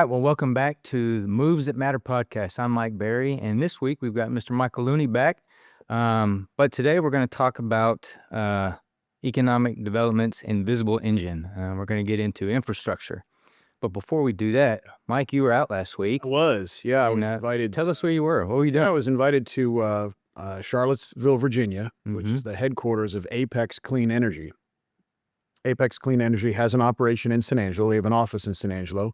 well, welcome back to the Moves That Matter podcast. I'm Mike Berry, and this week we've got Mr. Michael Looney back. But today we're going to talk about economic development's invisible engine. We're going to get into infrastructure. But before we do that, Mike, you were out last week. I was invited. Tell us where you were. What were you doing? I was invited to Charlottesville, Virginia, which is the headquarters of Apex Clean Energy. Apex Clean Energy has an operation in San Angelo. They have an office in San Angelo,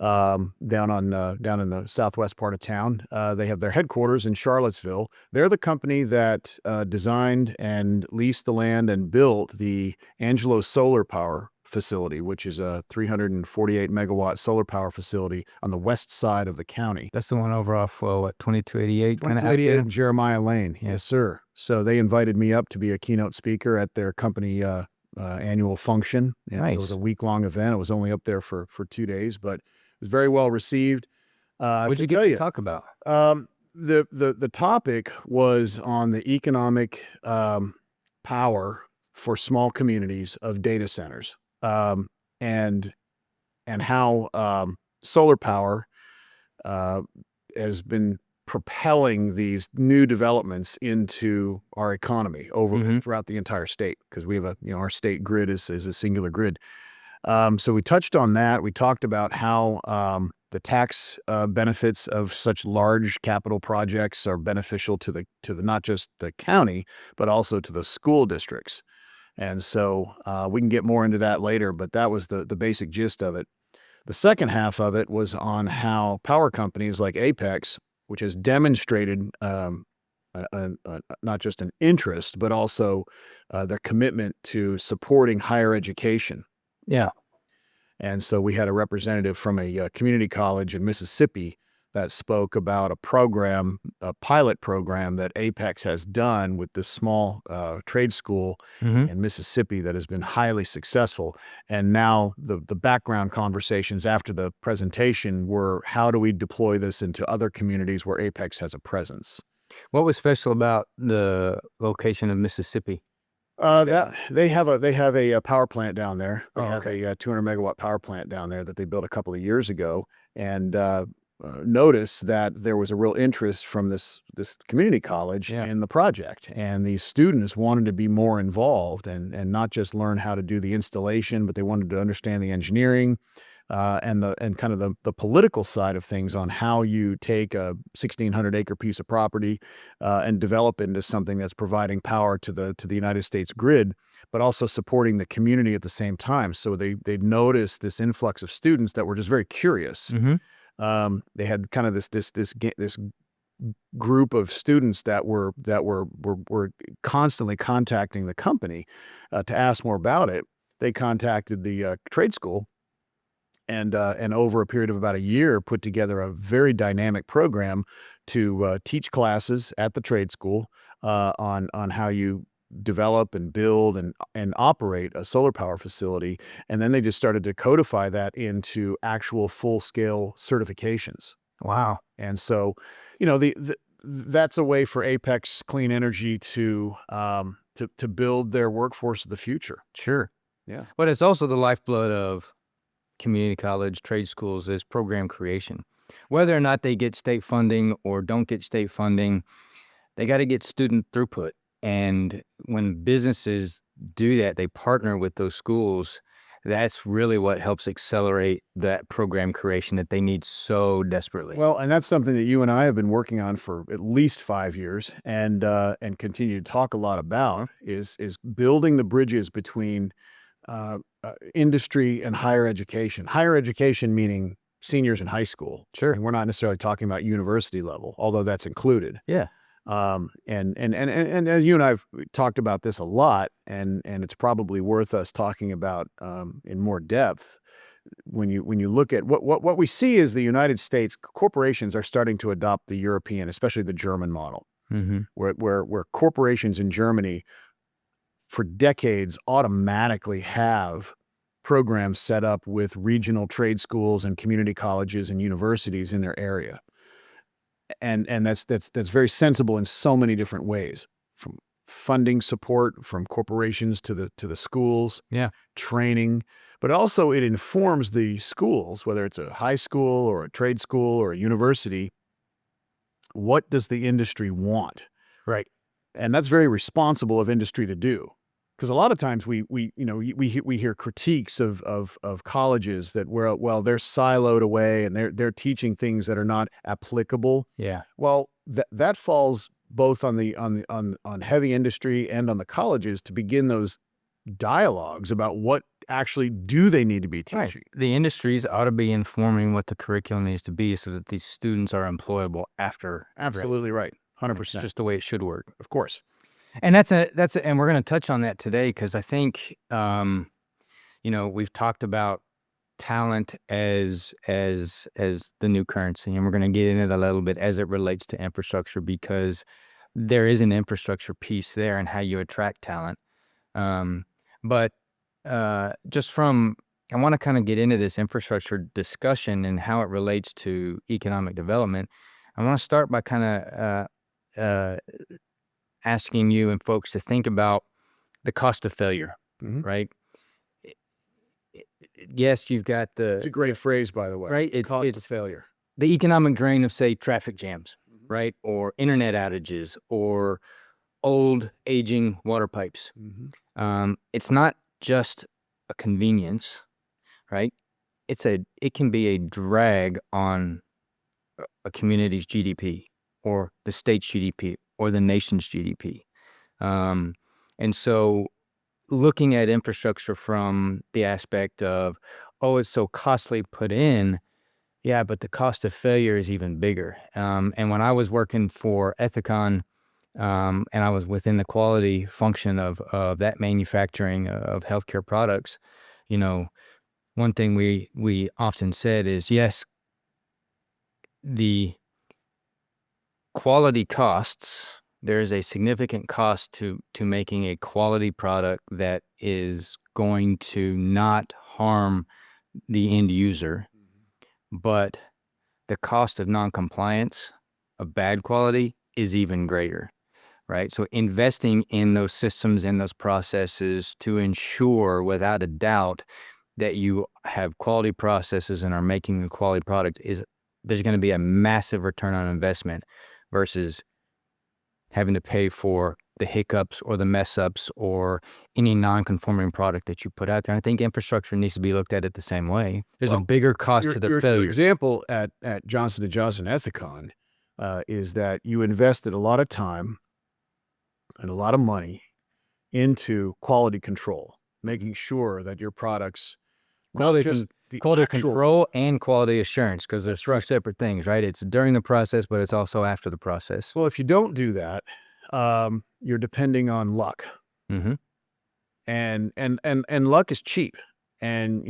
down in the southwest part of town. They have their headquarters in Charlottesville. They're the company that designed and leased the land and built the Angelo solar power facility, which is a 348 megawatt solar power facility on the west side of the county. That's the one over off, 2288? 2288 Jeremiah Lane. Yes, sir. So they invited me up to be a keynote speaker at their company annual function. Nice. So it was a week-long event. It was only up there for 2 days, but it was very well received. What did you get to talk about? The topic was on the economic power for small communities of data centers, and how solar power has been propelling these new developments into our economy throughout the entire state, because we have our state grid is a singular grid. So we touched on that. We talked about how the tax benefits of such large capital projects are beneficial to the not just the county, but also to the school districts. And so we can get more into that later, but that was the basic gist of it. The second half of it was on how power companies like Apex, which has demonstrated not just an interest, but also their commitment to supporting higher education. Yeah. And so we had a representative from a community college in Mississippi that spoke about a pilot program that Apex has done with this small trade school in Mississippi that has been highly successful. And now the background conversations after the presentation were, how do we deploy this into other communities where Apex has a presence? What was special about the location of Mississippi? They have a power plant down there. They have okay. a 200 megawatt power plant down there that they built a couple of years ago, and noticed that there was a real interest from this community college in the project, and these students wanted to be more involved and not just learn how to do the installation, but they wanted to understand the engineering and kind of the political side of things on how you take a 1,600 acre piece of property and develop it into something that's providing power to the United States grid, but also supporting the community at the same time. So they noticed this influx of students that were just very curious. They had kind of this group of students that were constantly contacting the company to ask more about it. They contacted the trade school, and over a period of about a year, put together a very dynamic program to teach classes at the trade school on how you develop and build and operate a solar power facility. And then they just started to codify that into actual full-scale certifications. Wow. And so, that's a way for Apex Clean Energy to build their workforce of the future. Sure. Yeah. But it's also the lifeblood of community college, trade schools, is program creation. Whether or not they get state funding or don't get state funding, they got to get student throughput. And when businesses do that, they partner with those schools. That's really what helps accelerate that program creation that they need so desperately. Well, and that's something that you and I have been working on for at least 5 years, and continue to talk a lot about is building the bridges between industry and higher education. Higher education meaning seniors in high school. Sure. And we're not necessarily talking about university level, although that's included. Yeah. And as you and I've talked about this a lot, and it's probably worth us talking about in more depth. When you look at what we see is the United States corporations are starting to adopt the European, especially the German model, where corporations in Germany for decades automatically have programs set up with regional trade schools and community colleges and universities in their area. And that's very sensible in so many different ways, from funding support from corporations to the schools, Yeah. training, but also it informs the schools, whether it's a high school or a trade school or a university, what does the industry want? Right. And that's very responsible of industry to do. Because a lot of times we hear critiques of colleges that they're siloed away and they're teaching things that are not applicable. Yeah. Well, that falls both on heavy industry and on the colleges to begin those dialogues about what actually do they need to be teaching. Right. The industries ought to be informing what the curriculum needs to be so that these students are employable after. Absolutely right. 100%. It's just the way it should work. Of course. And and we're going to touch on that today because I think, we've talked about talent as the new currency, and we're going to get into that a little bit as it relates to infrastructure because there is an infrastructure piece there and how you attract talent. But just from, I want to kind of get into this infrastructure discussion and how it relates to economic development. I want to start by kind of asking you and folks to think about the cost of failure, right? Yes, you've got It's a great phrase, by the way. Right? It's cost of failure. The economic drain of, say, traffic jams, right? Or internet outages or old aging water pipes. It's not just a convenience, right? It can be a drag on a community's GDP or the state's GDP or the nation's GDP. And so looking at infrastructure from the aspect of, oh, it's so costly put in, yeah, but the cost of failure is even bigger. And when I was working for Ethicon, and I was within the quality function of that manufacturing of healthcare products, one thing we often said is, yes, the quality costs, there is a significant cost to making a quality product that is going to not harm the end user, but the cost of noncompliance of bad quality is even greater, right? So investing in those systems and those processes to ensure without a doubt that you have quality processes and are making a quality product there's going to be a massive return on investment versus having to pay for the hiccups or the mess ups or any non-conforming product that you put out there. And I think infrastructure needs to be looked at it the same way. There's a bigger cost to the failure. Your example at Johnson & Johnson Ethicon is that you invested a lot of time and a lot of money into quality control, making sure that your products Quality control and quality assurance, because there's two separate things, right? It's during the process, but it's also after the process. Well, if you don't do that, you're depending on luck, and luck is cheap. And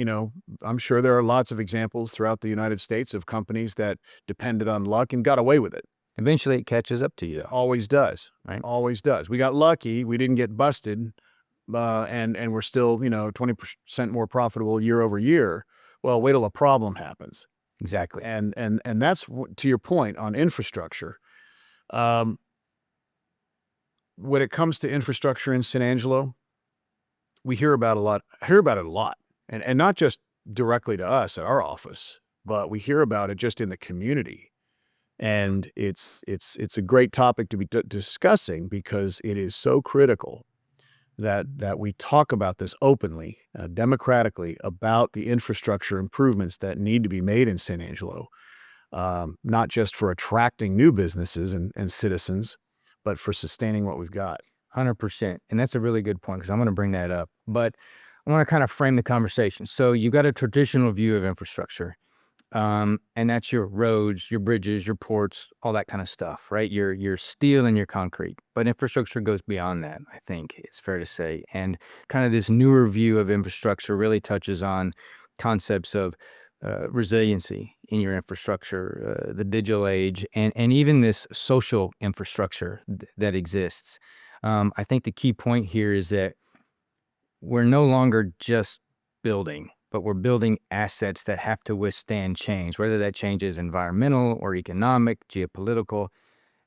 I'm sure there are lots of examples throughout the United States of companies that depended on luck and got away with it. Eventually, it catches up to you, though. Always does, right? Always does. We got lucky; we didn't get busted, and we're still 20% more profitable year over year. Well, wait till a problem happens. Exactly. And that's, to your point on infrastructure. When it comes to infrastructure in San Angelo, we hear about it a lot. And not just directly to us at our office, but we hear about it just in the community. And it's a great topic to be discussing because it is so critical that we talk about this openly, democratically, about the infrastructure improvements that need to be made in San Angelo, not just for attracting new businesses and citizens, but for sustaining what we've got. 100%. And that's a really good point because I'm going to bring that up. But I want to kind of frame the conversation. So you've got a traditional view of infrastructure, and that's your roads, your bridges, your ports, all that kind of stuff, right? Your steel and your concrete. But infrastructure goes beyond that, I think it's fair to say. And kind of this newer view of infrastructure really touches on concepts of resiliency in your infrastructure, the digital age, and even this social infrastructure that exists. I think the key point here is that we're no longer just building, but we're building assets that have to withstand change, whether that change is environmental or economic, geopolitical.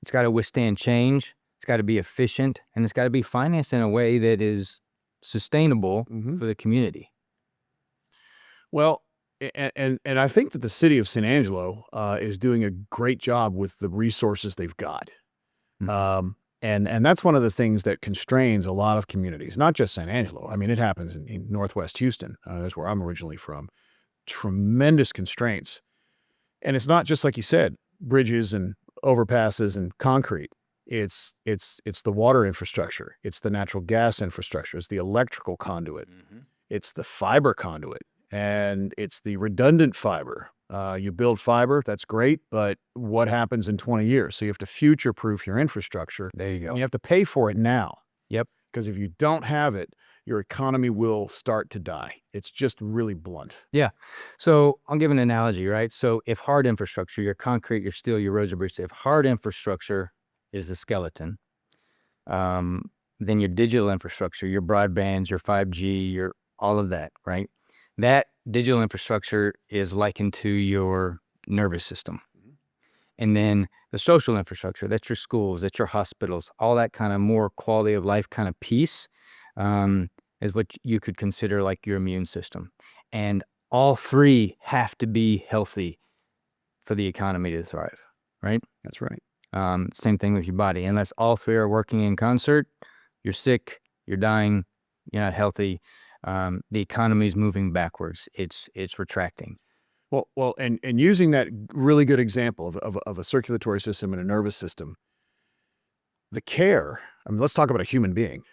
It's got to withstand change. It's It's got to be efficient, and it's got to be financed in a way that is sustainable for the community. Well, and I think that the city of San Angelo is doing a great job with the resources they've got. And that's one of the things that constrains a lot of communities, not just San Angelo. I mean, it happens in Northwest Houston. That's where I'm originally from. Tremendous constraints. And it's not just like you said, bridges and overpasses and concrete. It's the water infrastructure. It's the natural gas infrastructure. It's the electrical conduit. It's the fiber conduit. And it's the redundant fiber. You build fiber, that's great, but what happens in 20 years? So you have to future-proof your infrastructure. There you go. And you have to pay for it now. Yep. Because if you don't have it, your economy will start to die. It's just really blunt. Yeah. So I'll give an analogy, right? So if hard infrastructure, your concrete, your steel, your roads, your bridges, if hard infrastructure is the skeleton, then your digital infrastructure, your broadbands, your 5G, your all of that, right? That digital infrastructure is likened to your nervous system. And then the social infrastructure, that's your schools, that's your hospitals, all that kind of more quality of life kind of piece is what you could consider like your immune system. And all three have to be healthy for the economy to thrive, right? That's right. Same thing with your body. Unless all three are working in concert, you're sick, you're dying, you're not healthy. The economy is moving backwards. It's retracting. Well, and using that really good example of a circulatory system and a nervous system, the care, I mean, let's talk about a human being.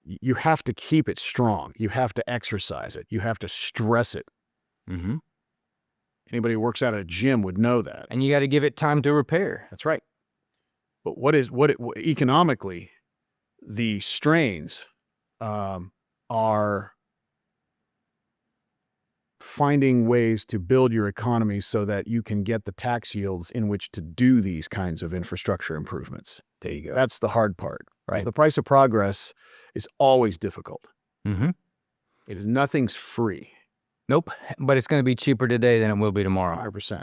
You have to keep it strong. You have to exercise it. You have to stress it. Anybody who works out at a gym would know that. And you got to give it time to repair. That's right. But economically, the strains are finding ways to build your economy so that you can get the tax yields in which to do these kinds of infrastructure improvements. There you go. That's the hard part. Right. The price of progress is always difficult. It is nothing's free. Nope. But it's going to be cheaper today than it will be tomorrow. 100%.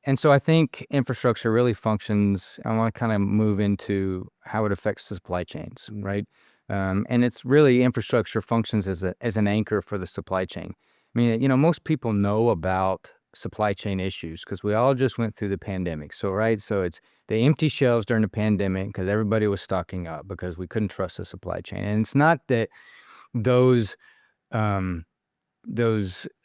And so I think infrastructure really functions. I want to kind of move into how it affects the supply chains, right? And it's really infrastructure functions as an anchor for the supply chain. I mean, most people know about supply chain issues because we all just went through the pandemic. So, right. So it's the empty shelves during the pandemic because everybody was stocking up because we couldn't trust the supply chain. And it's not that those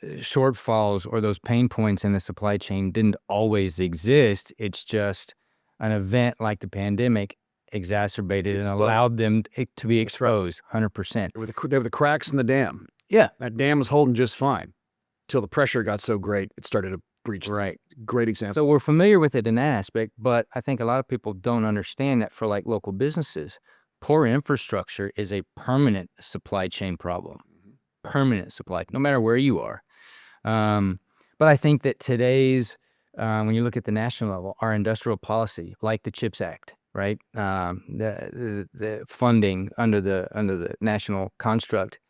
shortfalls or those pain points in the supply chain didn't always exist. It's just an event like the pandemic exacerbated and allowed them to be exposed 100%. They were the cracks in the dam. Yeah. That dam was holding just fine until the pressure got so great it started to breach. Right. Great example. So we're familiar with it in that aspect, but I think a lot of people don't understand that for like local businesses, poor infrastructure is a permanent supply chain problem. Permanent supply, no matter where you are. But I think that today's, when you look at the national level, our industrial policy, like the CHIPS Act, right? The funding under the national construct,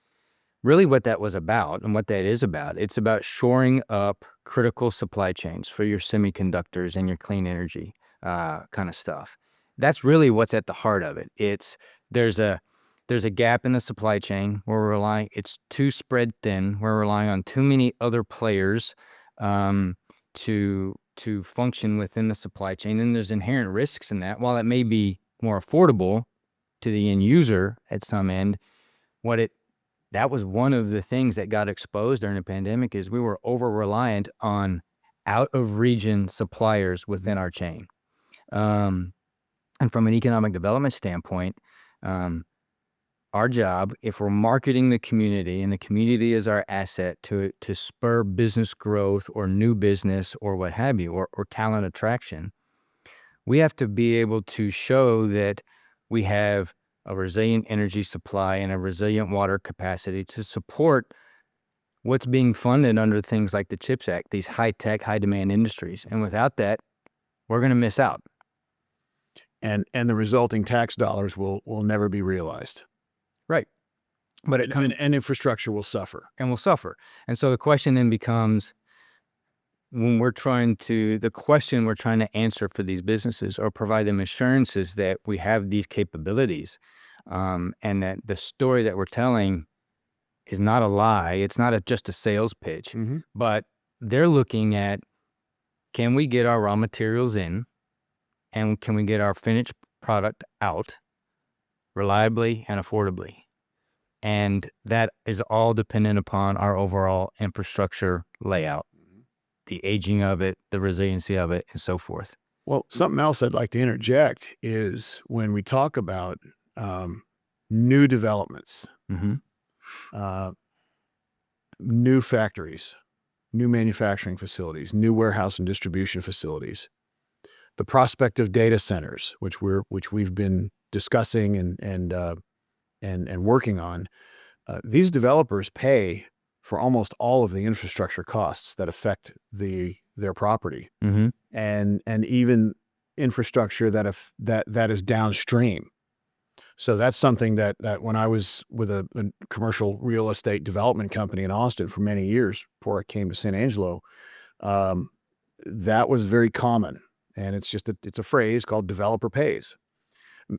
really what that was about and what that is about, it's about shoring up critical supply chains for your semiconductors and your clean energy kind of stuff. That's really what's at the heart of it. There's a gap in the supply chain where it's too spread thin. We're relying on too many other players to function within the supply chain. And there's inherent risks in that. While it may be more affordable to the end user at some end, that was one of the things that got exposed during the pandemic is we were over-reliant on out-of-region suppliers within our chain. And from an economic development standpoint, our job, if we're marketing the community and the community is our asset to spur business growth or new business or what have you, or talent attraction, we have to be able to show that we have a resilient energy supply and a resilient water capacity to support what's being funded under things like the CHIPS Act, these high-tech, high-demand industries. And without that, we're going to miss out. And the resulting tax dollars will never be realized. Right. But and infrastructure will suffer. And will suffer. And so the question then becomes, when we're trying to, the question we're trying to answer for these businesses or provide them assurances that we have these capabilities, and that the story that we're telling is not a lie. It's not just a sales pitch, but they're looking at, can we get our raw materials in, and can we get our finished product out reliably and affordably? And that is all dependent upon our overall infrastructure layout, the aging of it, the resiliency of it, and so forth. Well, something else I'd like to interject is when we talk about new developments, new factories, new manufacturing facilities, new warehouse and distribution facilities, the prospect of data centers, which we've been discussing and working on. These developers pay for almost all of the infrastructure costs that affect their property, and even infrastructure that is downstream. So that's something that when I was with a commercial real estate development company in Austin for many years before I came to San Angelo, that was very common. And it's a phrase called developer pays.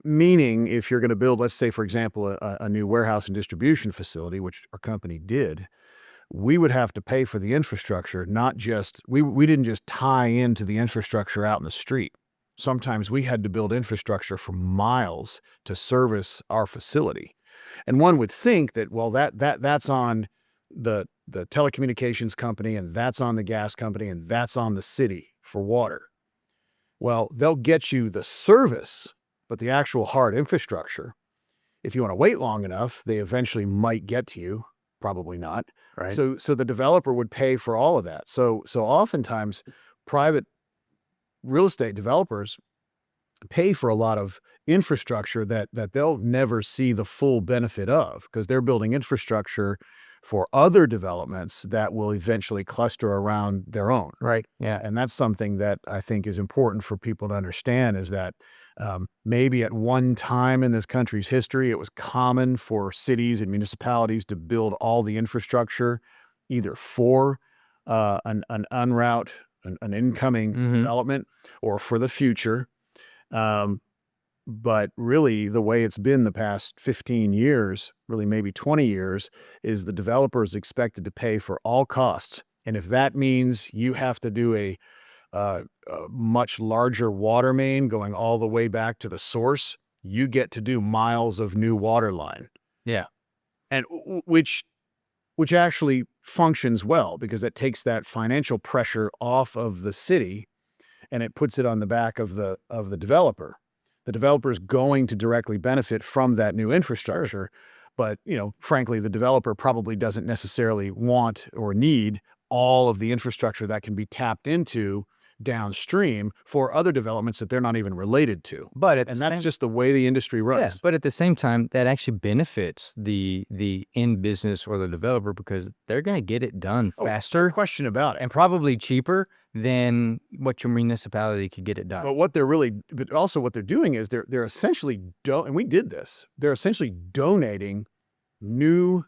Meaning, if you're going to build, let's say, for example, a new warehouse and distribution facility, which our company did, we would have to pay for the infrastructure, not just, we didn't just tie into the infrastructure out in the street. Sometimes we had to build infrastructure for miles to service our facility. And one would think that, well, that's on the telecommunications company, and that's on the gas company, and that's on the city for water. Well, they'll get you the service, but the actual hard infrastructure, if you want to wait long enough, they eventually might get to you. Probably not. Right. So the developer would pay for all of that. So oftentimes private real estate developers pay for a lot of infrastructure that they'll never see the full benefit of, because they're building infrastructure for other developments that will eventually cluster around their own. Right. Yeah. And that's something that I think is important for people to understand, is that maybe at one time in this country's history, it was common for cities and municipalities to build all the infrastructure either for an en route, an incoming development, or for the future. But really, the way it's been the past 15 years, really maybe 20 years, is the developer is expected to pay for all costs. And if that means you have to do a much larger water main going all the way back to the source, you get to do miles of new water line. Yeah. And which actually functions well, because it takes that financial pressure off of the city and it puts it on the back of the developer. The developer is going to directly benefit from that new infrastructure, but frankly, the developer probably doesn't necessarily want or need all of the infrastructure that can be tapped into downstream for other developments that they're not even related to. And that's just the way the industry runs. Yeah, but at the same time, that actually benefits the end business or the developer, because they're going to get it done faster. No question about it. And probably cheaper than what your municipality could get it done. But also what they're doing is they're essentially, and we did this, they're essentially donating new,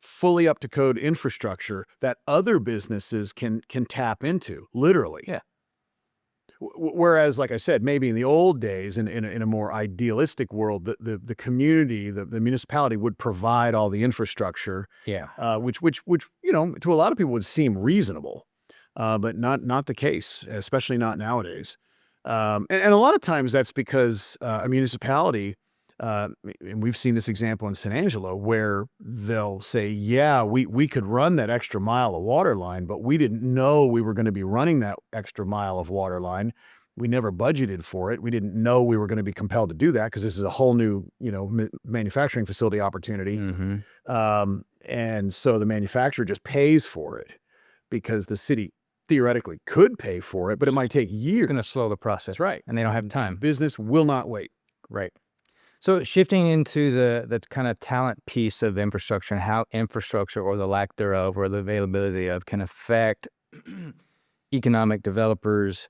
fully up to code infrastructure that other businesses can tap into, literally. Yeah. Whereas, like I said, maybe in the old days, in a more idealistic world, the community, the municipality would provide all the infrastructure. Yeah. Which to a lot of people would seem reasonable, but not the case, especially not nowadays. And a lot of times that's because a municipality. And we've seen this example in San Angelo, where they'll say, yeah, we could run that extra mile of water line, but we didn't know we were going to be running that extra mile of water line. We never budgeted for it. We didn't know we were going to be compelled to do that, because this is a whole new, manufacturing facility opportunity. And so the manufacturer just pays for it, because the city theoretically could pay for it, but it might take years. It's going to slow the process. That's right. And they don't have time. Business will not wait. Right. So shifting into the kind of talent piece of infrastructure, and how infrastructure, or the lack thereof, or the availability of, can affect economic developers,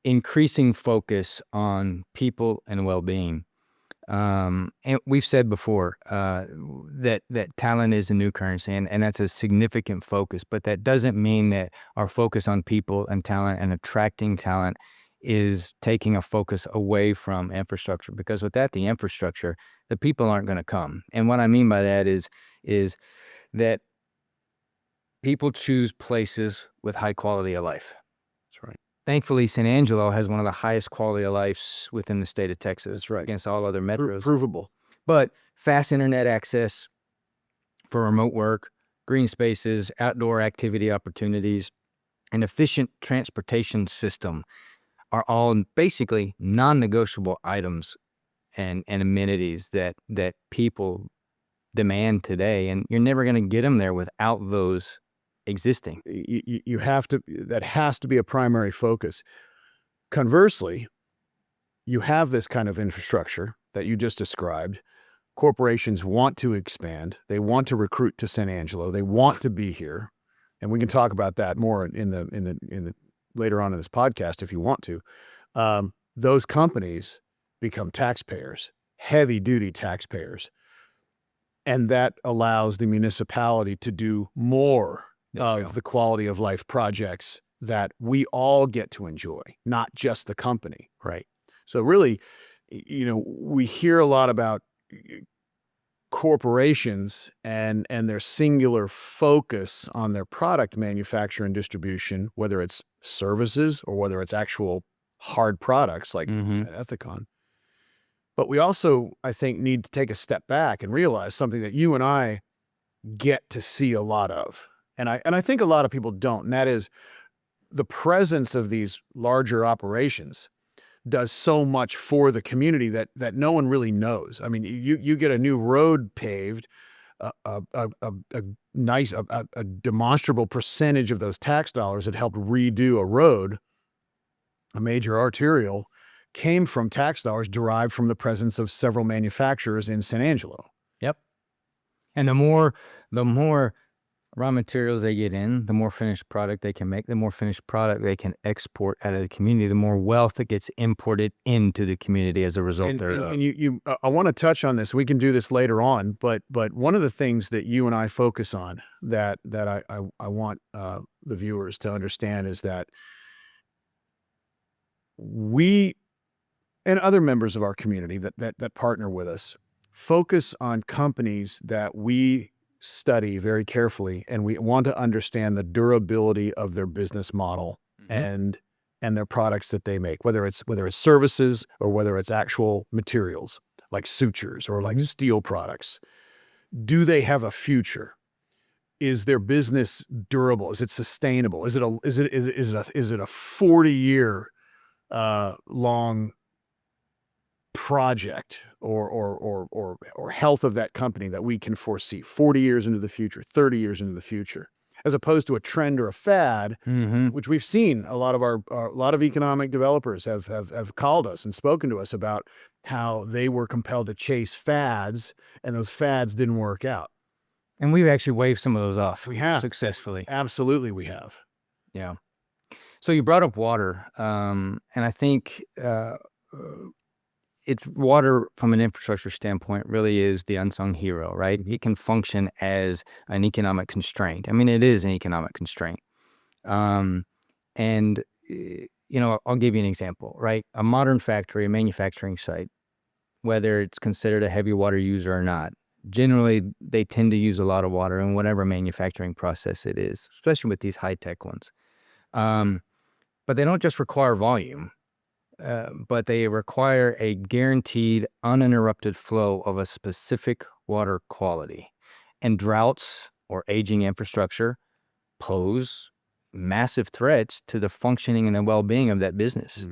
increasing focus on people and well-being. And we've said before that talent is a new currency, and that's a significant focus. But that doesn't mean that our focus on people and talent and attracting talent is taking a focus away from infrastructure. Because without the infrastructure, the people aren't going to come. And what I mean by that is that people choose places with high quality of life. That's right. Thankfully, San Angelo has one of the highest quality of lives within the state of Texas. That's right. Against all other metros. Provable. But fast internet access for remote work, green spaces, outdoor activity opportunities, an efficient transportation system are all basically non-negotiable items and amenities that people demand today. And you're never going to get them there without those existing. You have to, that has to be a primary focus. Conversely, you have this kind of infrastructure that you just described. Corporations want to expand. They want to recruit to San Angelo. They want to be here. And we can talk about that more in the later on in this podcast if you want to. Those companies become taxpayers, heavy duty taxpayers. And that allows the municipality to do more of the quality of life projects that we all get to enjoy, not just the company. Right. So really, we hear a lot about corporations and their singular focus on their product manufacture and distribution, whether it's services or whether it's actual hard products like Ethicon. But we also, I think, need to take a step back and realize something that you and I get to see a lot of. And I think a lot of people don't, and that is the presence of these larger operations does so much for the community that no one really knows. I mean, you get a new road paved, a demonstrable percentage of those tax dollars that helped redo a road, a major arterial, came from tax dollars derived from the presence of several manufacturers in San Angelo. Yep. And the more raw materials they get in, the more finished product they can make, the more finished product they can export out of the community, the more wealth that gets imported into the community as a result thereof. And I want to touch on this. We can do this later on, but one of the things that you and I focus on that I want the viewers to understand is that we and other members of our community that partner with us focus on companies that we study very carefully, and we want to understand the durability of their business model and their products that they make, whether it's services or whether it's actual materials like sutures or like steel products. Do they have a future? Is their business durable? Is it sustainable? Is it a 40-year long project or health of that company that we can foresee 40 years into the future, 30 years into the future, as opposed to a trend or a fad, which we've seen a lot of economic developers have called us and spoken to us about how they were compelled to chase fads and those fads didn't work out. And we've actually waved some of those off. We have. Successfully. Absolutely we have. Yeah. So you brought up water, and I think it's water from an infrastructure standpoint really is the unsung hero, right? It can function as an economic constraint. I mean, it is an economic constraint. And, I'll give you an example, right? A modern factory, a manufacturing site, whether it's considered a heavy water user or not, generally they tend to use a lot of water in whatever manufacturing process it is, especially with these high-tech ones. But they don't just require volume. But they require a guaranteed, uninterrupted flow of a specific water quality. And droughts or aging infrastructure pose massive threats to the functioning and the well-being of that business.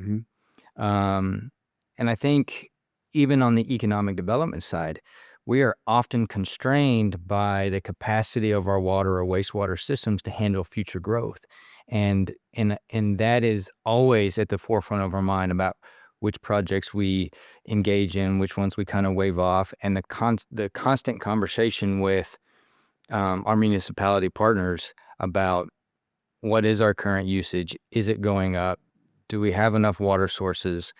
And I think even on the economic development side, we are often constrained by the capacity of our water or wastewater systems to handle future growth. And that is always at the forefront of our mind about which projects we engage in, which ones we kind of wave off, and the constant conversation with our municipality partners about what is our current usage, is it going up, do we have enough water sources,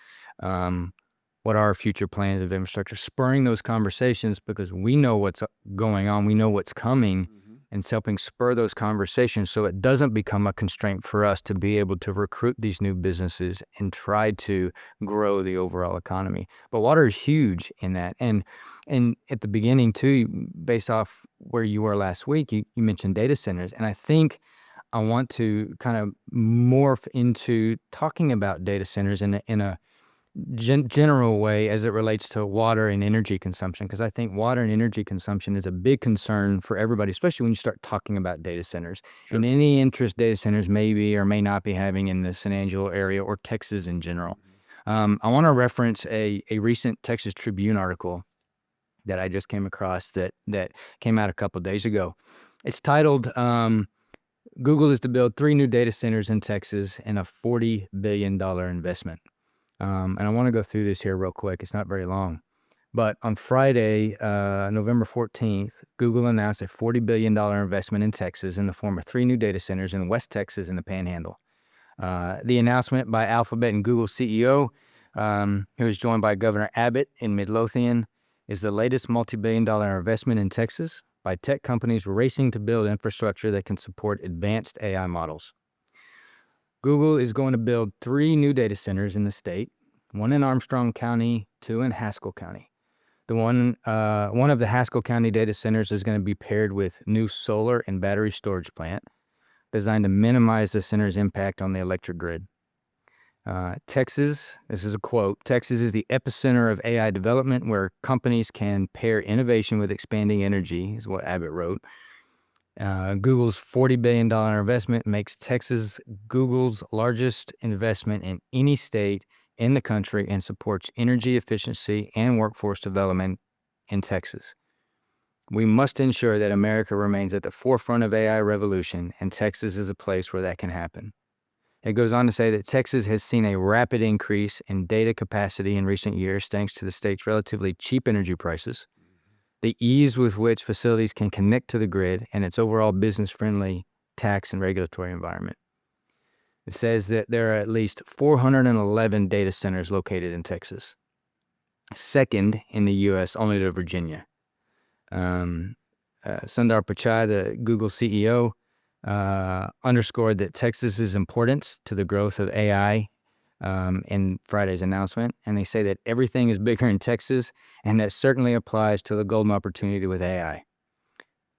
what are our future plans of infrastructure, spurring those conversations because we know what's going on, we know what's coming, and it's helping spur those conversations so it doesn't become a constraint for us to be able to recruit these new businesses and try to grow the overall economy. But water is huge in that. And at the beginning too, based off where you were last week, you mentioned data centers. And I think I want to kind of morph into talking about data centers in a general way as it relates to water and energy consumption, because I think water and energy consumption is a big concern for everybody, especially when you start talking about data centers and any interest data centers may be or may not be having in the San Angelo area or Texas in general. I want to reference a recent Texas Tribune article that I just came across that came out a couple of days ago. It's titled, Google is to build 3 new data centers in Texas in a $40 billion investment. And I want to go through this here real quick. It's not very long. But on Friday, November 14th, Google announced a $40 billion investment in Texas in the form of 3 new data centers in West Texas and the Panhandle. The announcement by Alphabet and Google CEO, who was joined by Governor Abbott in Midlothian, is the latest multi-billion-dollar investment in Texas by tech companies racing to build infrastructure that can support advanced AI models. Google is going to build 3 new data centers in the state, 1 in Armstrong County, 2 in Haskell County. The one of the Haskell County data centers is going to be paired with new solar and battery storage plant designed to minimize the center's impact on the electric grid. Texas, this is a quote, Texas is the epicenter of AI development where companies can pair innovation with expanding energy, is what Abbott wrote. Google's $40 billion investment makes Texas Google's largest investment in any state in the country and supports energy efficiency and workforce development in Texas. We must ensure that America remains at the forefront of AI revolution, and Texas is a place where that can happen. It goes on to say that Texas has seen a rapid increase in data capacity in recent years thanks to the state's relatively cheap energy prices, the ease with which facilities can connect to the grid, and its overall business-friendly tax and regulatory environment. It says that there are at least 411 data centers located in Texas, second in the U.S. only to Virginia. Sundar Pichai, the Google CEO, underscored that Texas's importance to the growth of AI in Friday's announcement, and they say that everything is bigger in Texas, and that certainly applies to the golden opportunity with AI.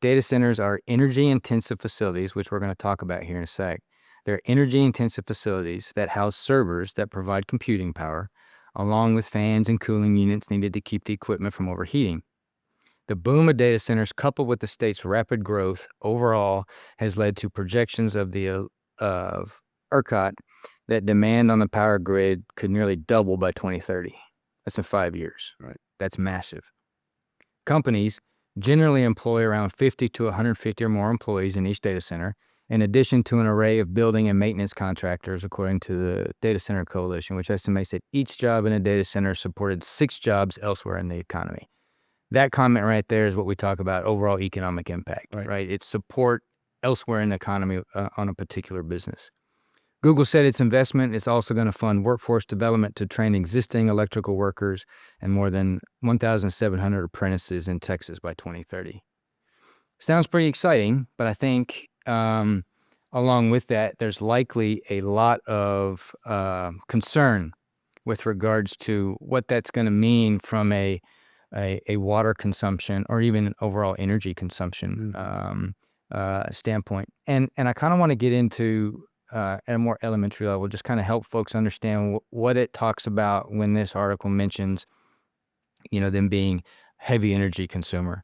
Data centers are energy-intensive facilities, which we're going to talk about here in a sec. They're energy-intensive facilities that house servers that provide computing power, along with fans and cooling units needed to keep the equipment from overheating. The boom of data centers, coupled with the state's rapid growth overall, has led to projections of ERCOT that demand on the power grid could nearly double by 2030. That's in 5 years. Right. That's massive. Companies generally employ around 50 to 150 or more employees in each data center, in addition to an array of building and maintenance contractors, according to the Data Center Coalition, which estimates that each job in a data center supported 6 jobs elsewhere in the economy. That comment right there is what we talk about overall economic impact, right? It's support elsewhere in the economy on a particular business. Google said its investment is also going to fund workforce development to train existing electrical workers and more than 1,700 apprentices in Texas by 2030. Sounds pretty exciting, but I think along with that, there's likely a lot of concern with regards to what that's going to mean from a water consumption or even an overall energy consumption standpoint. And I kind of want to get into at a more elementary level, just kind of help folks understand what it talks about when this article mentions, them being heavy energy consumer.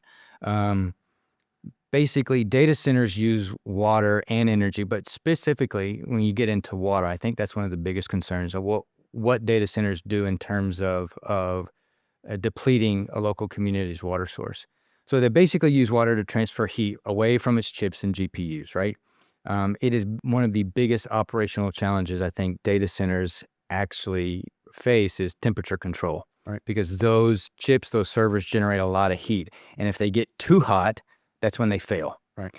Basically, data centers use water and energy, but specifically when you get into water, I think that's one of the biggest concerns of what data centers do in terms of depleting a local community's water source. So they basically use water to transfer heat away from its chips and GPUs, right? It is one of the biggest operational challenges I think data centers actually face is temperature control, right? Because those chips, those servers generate a lot of heat. And if they get too hot, that's when they fail. Right.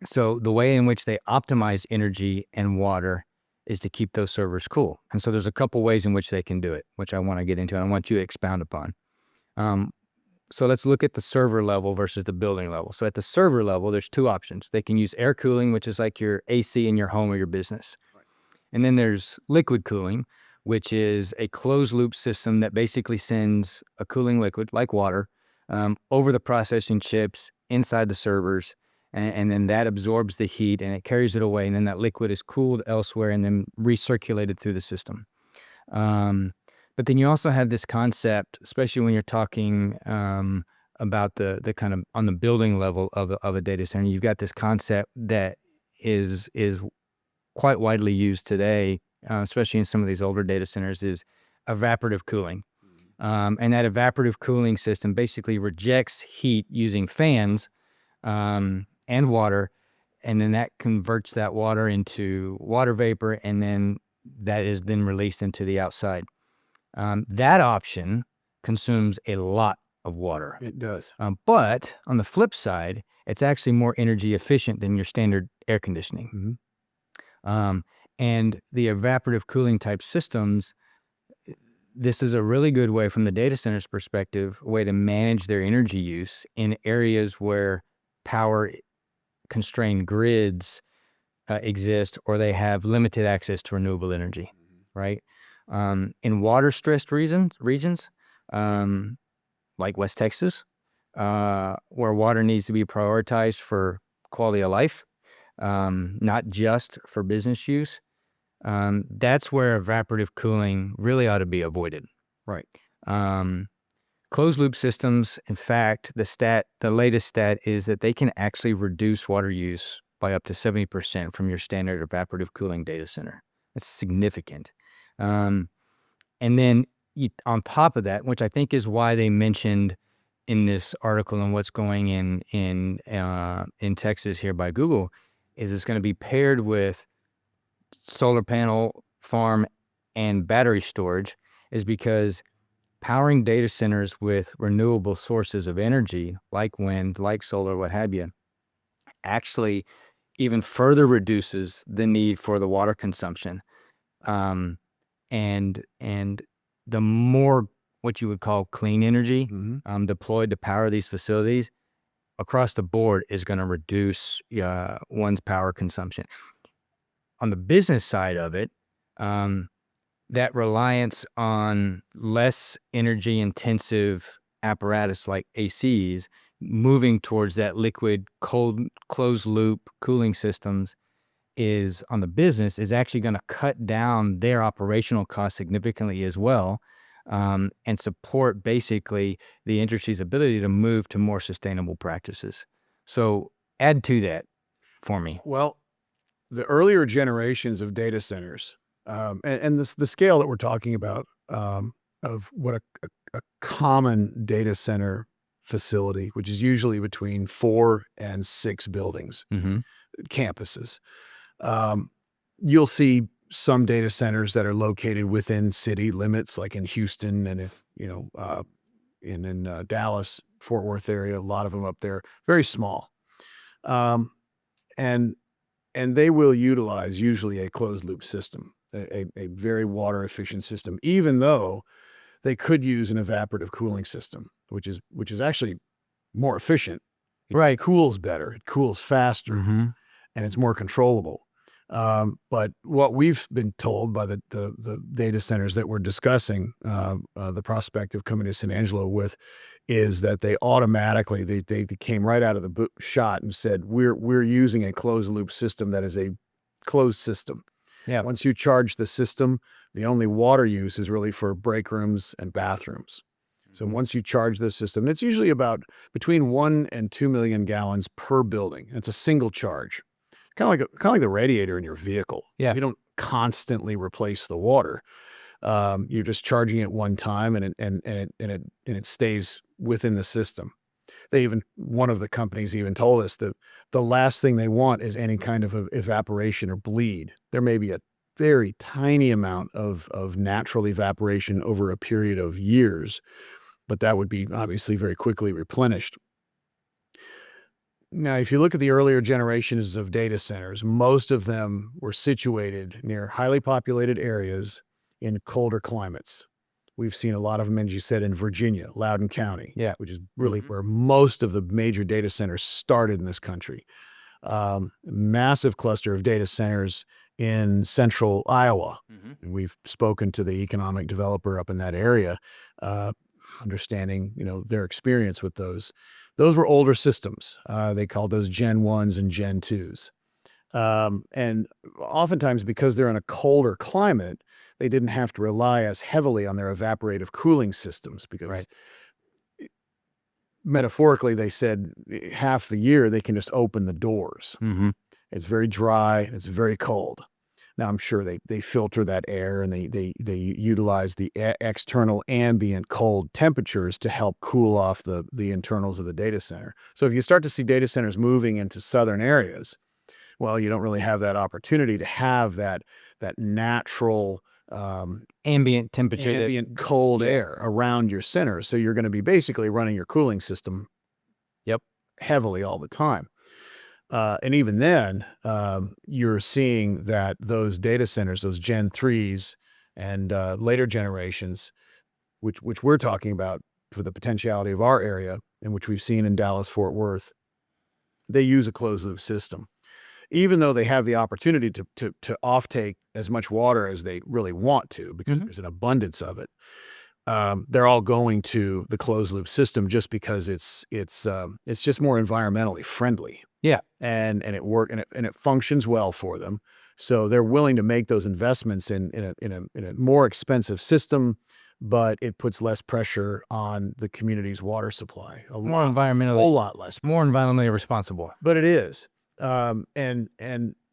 So the way in which they optimize energy and water is to keep those servers cool. And so there's a couple ways in which they can do it, which I want to get into and I want you to expound upon. So let's look at the server level versus the building level. So at the server level, there's two options. They can use air cooling, which is like your AC in your home or your business. Right. And then there's liquid cooling, which is a closed loop system that basically sends a cooling liquid like water over the processing chips inside the servers. And then that absorbs the heat and it carries it away. And then that liquid is cooled elsewhere and then recirculated through the system. But then you also have this concept, especially when you're talking about the kind of on the building level of a data center, you've got this concept that is quite widely used today, especially in some of these older data centers, is evaporative cooling. And that evaporative cooling system basically rejects heat using fans and water, and then that converts that water into water vapor, and then that is then released into the outside. That option consumes a lot of water. It does. But on the flip side, it's actually more energy efficient than your standard air conditioning. Mm-hmm. And the evaporative cooling type systems, this is a really good way from the data center's perspective, a way to manage their energy use in areas where power constrained grids exist or they have limited access to renewable energy, right? In water-stressed regions, like West Texas, where water needs to be prioritized for quality of life, not just for business use, that's where evaporative cooling really ought to be avoided. Right. Closed loop systems, in fact, the latest stat is that they can actually reduce water use by up to 70% from your standard evaporative cooling data center. That's significant. And then on top of that, which I think is why they mentioned in this article and what's going in Texas here by Google, is it's going to be paired with solar panel farm and battery storage, is because powering data centers with renewable sources of energy, like wind, like solar, what have you, actually even further reduces the need for the water consumption. And the more what you would call clean energy deployed to power these facilities across the board is going to reduce one's power consumption. On the business side of it, that reliance on less energy intensive apparatus like ACs moving towards that liquid cold closed loop cooling systems is on the business is actually going to cut down their operational costs significantly as well, and support basically the industry's ability to move to more sustainable practices. So add to that for me. Well, the earlier generations of data centers, and the scale that we're talking about of what a common data center facility, which is usually between 4 and 6 buildings, campuses. You'll see some data centers that are located within city limits, like in Houston and in Dallas, Fort Worth area. A lot of them up there, very small, and they will utilize usually a closed loop system, a very water efficient system, even though they could use an evaporative cooling system, which is actually more efficient. It cools better, it cools faster, and it's more controllable. But what we've been told by the data centers that we're discussing, the prospect of coming to San Angelo with, is that they automatically they came right out of the shot and said we're using a closed loop system that is a closed system. Yeah. Once you charge the system, the only water use is really for break rooms and bathrooms. So once you charge the system, and it's usually about between 1 and 2 million gallons per building. It's a single charge. Kind of like the radiator in your vehicle. Yeah. You don't constantly replace the water. You're just charging it one time, and it stays within the system. One of the companies even told us that the last thing they want is any kind of evaporation or bleed. There may be a very tiny amount of natural evaporation over a period of years, but that would be obviously very quickly replenished. Now, if you look at the earlier generations of data centers, most of them were situated near highly populated areas in colder climates. We've seen a lot of them, as you said, in Virginia, Loudoun County, Yeah. which is really where most of the major data centers started in this country. Massive cluster of data centers in central Iowa. And we've spoken to the economic developer up in that area, understanding, their experience with those. Those were older systems. They called those Gen 1s and Gen 2s. And oftentimes, because they're in a colder climate, they didn't have to rely as heavily on their evaporative cooling systems because metaphorically, they said half the year they can just open the doors. It's very dry and it's very cold. Now, I'm sure they filter that air and they utilize the external ambient cold temperatures to help cool off the internals of the data center. So if you start to see data centers moving into southern areas, well, you don't really have that opportunity to have that natural ambient temperature, ambient cold air around your center. So you're going to be basically running your cooling system heavily all the time. And even then, you're seeing that those data centers, those Gen 3s and later generations, which we're talking about for the potentiality of our area and which we've seen in Dallas-Fort Worth, they use a closed-loop system. Even though they have the opportunity to offtake as much water as they really want to, because there's an abundance of it, they're all going to the closed-loop system just because it's just more environmentally friendly. Yeah, and it functions well for them. So they're willing to make those investments in a more expensive system, but it puts less pressure on the community's water supply. A whole lot less. More environmentally responsible. But it is. And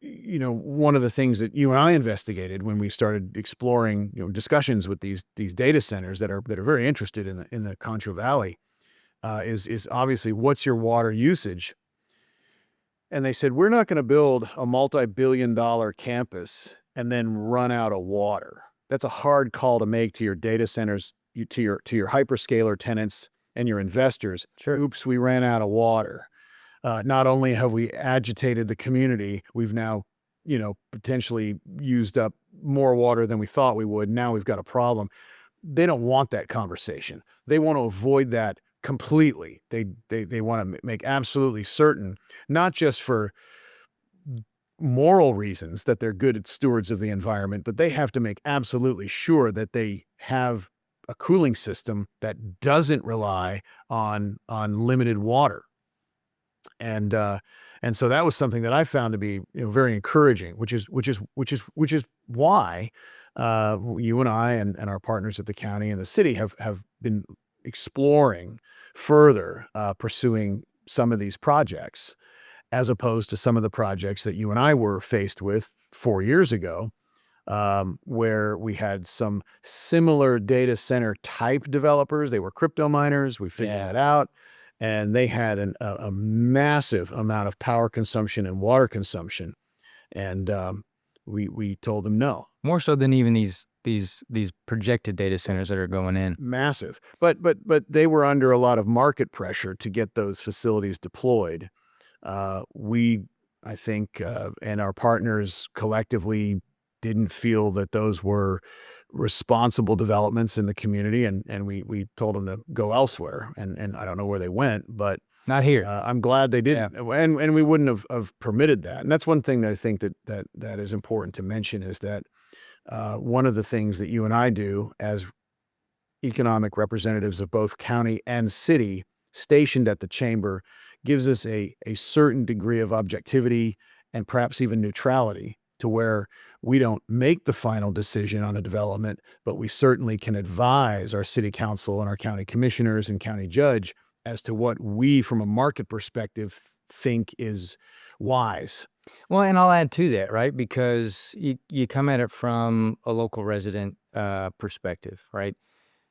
one of the things that you and I investigated when we started exploring, discussions with these data centers that are very interested in the Concho Valley, is obviously what's your water usage? And they said, we're not going to build a multi-billion-dollar campus and then run out of water. That's a hard call to make to your data centers, to your hyperscaler tenants and your investors. Sure. Oops, we ran out of water. Not only have we agitated the community, we've now, potentially used up more water than we thought we would. Now we've got a problem. They don't want that conversation. They want to avoid that completely. They want to make absolutely certain, not just for moral reasons that they're good stewards of the environment, but they have to make absolutely sure that they have a cooling system that doesn't rely on limited water. And so that was something that I found to be very encouraging, which is why you and I and our partners at the county and the city have been exploring further, pursuing some of these projects, as opposed to some of the projects that you and I were faced with 4 years ago, where we had some similar data center type developers. They were crypto miners. We figured that out. And they had a massive amount of power consumption and water consumption. And we told them no. More so than even these projected data centers that are going in. Massive. But they were under a lot of market pressure to get those facilities deployed. I think, and our partners collectively didn't feel that those were responsible developments in the community, and we told them to go elsewhere. And I don't know where they went, but not here. I'm glad they didn't. Yeah. And we wouldn't have permitted that. And that's one thing that I think that is important to mention, is that one of the things that you and I do as economic representatives of both county and city stationed at the chamber gives us a certain degree of objectivity and perhaps even neutrality, to where we don't make the final decision on a development, but we certainly can advise our city council and our county commissioners and county judge as to what we, from a market perspective, think is wise. Well, and I'll add to that, right? Because you come at it from a local resident perspective, right?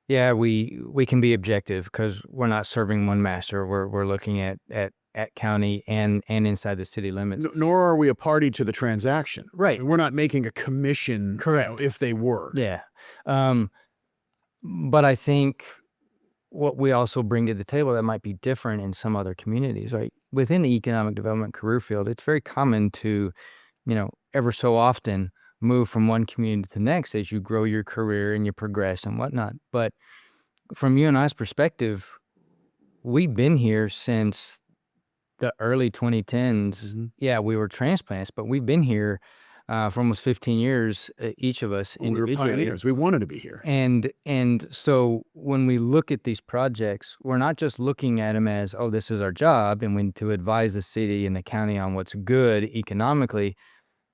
Yeah, we can be objective because we're not serving one master. We're looking at county and inside the city limits. Nor are we a party to the transaction. Right. We're not making a commission. Correct. If they were. Yeah. But I think what we also bring to the table that might be different in some other communities, right? Within the economic development career field, it's very common to, ever so often move from one community to the next as you grow your career and you progress and whatnot. But from you and I's perspective, we've been here since the early 2010s. Yeah, we were transplants, but we've been here for almost 15 years, each of us individually. We were pioneers. We wanted to be here. And so when we look at these projects, we're not just looking at them as, oh, this is our job and we need to advise the city and the county on what's good economically,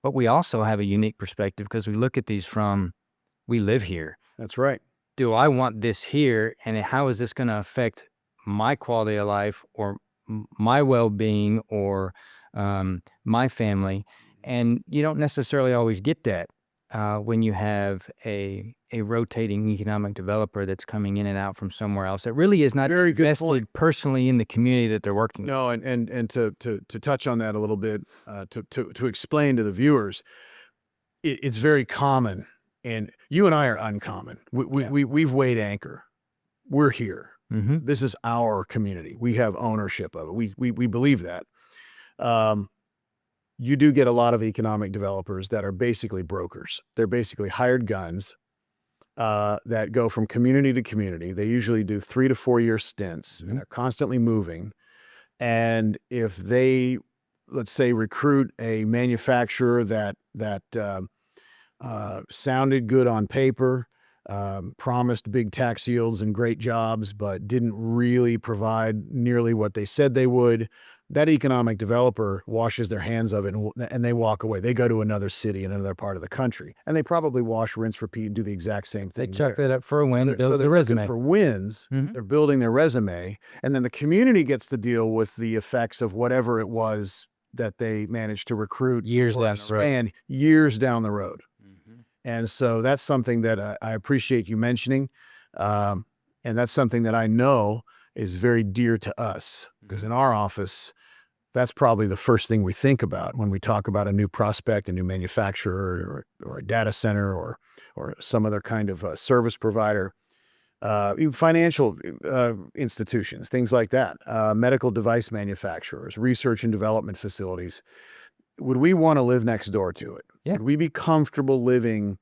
but we also have a unique perspective because we look at these from, we live here. That's right. Do I want this here, and how is this going to affect my quality of life or my well-being or my family? And you don't necessarily always get that when you have a rotating economic developer that's coming in and out from somewhere else that really is not Very good invested point. personally in the community that they're working in. No, and to touch on that a little bit, to explain to the viewers, it's very common, and you and I are uncommon. We've weighed anchor. We're here. Mm-hmm. This is our community. We have ownership of it. We believe that. You do get a lot of economic developers that are basically brokers. They're basically hired guns that go from community to community. They usually do 3 to 4 year stints, and they're constantly moving. And if they, let's say, recruit a manufacturer that sounded good on paper, promised big tax yields and great jobs, but didn't really provide nearly what they said they would, that economic developer washes their hands of it and they walk away. They go to another city in another part of the country, and they probably wash, rinse, repeat, and do the exact same thing. They chuck that up for a win, build they're a resume. looking for wins. Mhm. They're building their resume, and then the community gets to deal with the effects of whatever it was that they managed to recruit Years or down the road. expand years down the road. And so that's something that I appreciate you mentioning. And that's something that I know is very dear to us, because in our office, that's probably the first thing we think about when we talk about a new prospect, a new manufacturer, or a data center, or some other kind of service provider, even financial institutions, things like that, medical device manufacturers, research and development facilities. Would we want to live next door to it? Yeah. Would we be comfortable living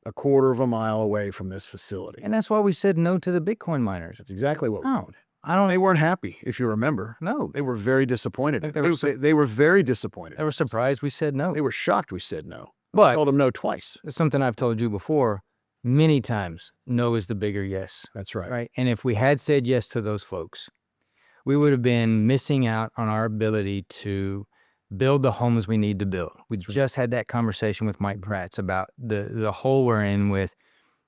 a quarter of a mile away from this facility? And that's why we said no to the Bitcoin miners. That's exactly what we No, did. I don't. They weren't happy, if you remember. No, They were very disappointed. They They were very disappointed. they were surprised we said no. They were shocked we said no. I But told them no twice. it's something I've told you before many times. No is the bigger yes, That's right. right? And if we had said yes to those folks, we would have been missing out on our ability to build the homes we need to build. We just had that conversation with Mike Pratt's about the hole we're in with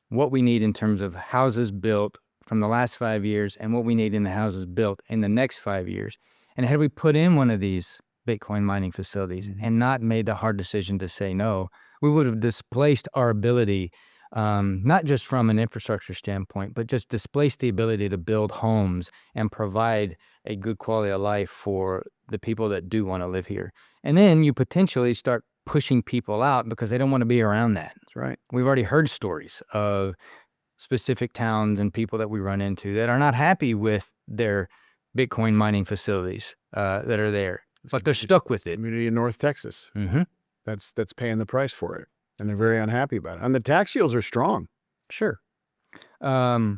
what we need in terms of houses built from the last 5 years and what we need in the houses built in the next 5 years. And had we put in one of these Bitcoin mining facilities and not made the hard decision to say no, we would have displaced our ability, not just from an infrastructure standpoint, but just displaced the ability to build homes and provide a good quality of life for the people that do want to live here. And then you potentially start pushing people out because they don't want to be around that. That's right. We've already heard stories of specific towns and people that we run into that are not happy with their Bitcoin mining facilities that are there, but they're stuck with it. Community in North Texas. Mm-hmm. That's paying the price for it, and they're very unhappy about it. And the tax yields are strong. Sure. I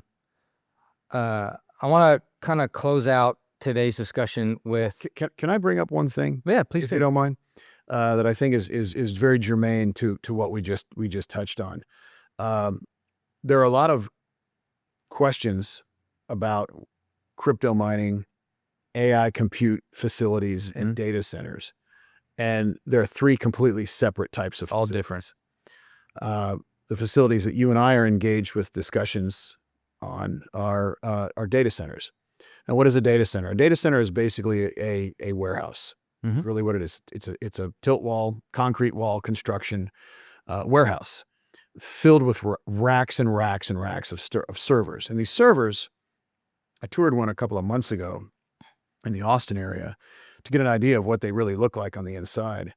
want to kind of close out today's discussion with. Can I bring up one thing? Yeah, please If do. you don't mind, that I think is very germane to what we just touched on. There are a lot of questions about crypto mining, AI compute facilities, and data centers, and there are 3 completely separate types of All facilities. different. The facilities that you and I are engaged with discussions on are data centers. And what is a data center? A data center is basically a warehouse. Mhm. Really what it is. It's a tilt wall, concrete wall construction warehouse filled with racks and racks and racks of servers. And these servers, I toured one a couple of months ago in the Austin area to get an idea of what they really look like on the inside.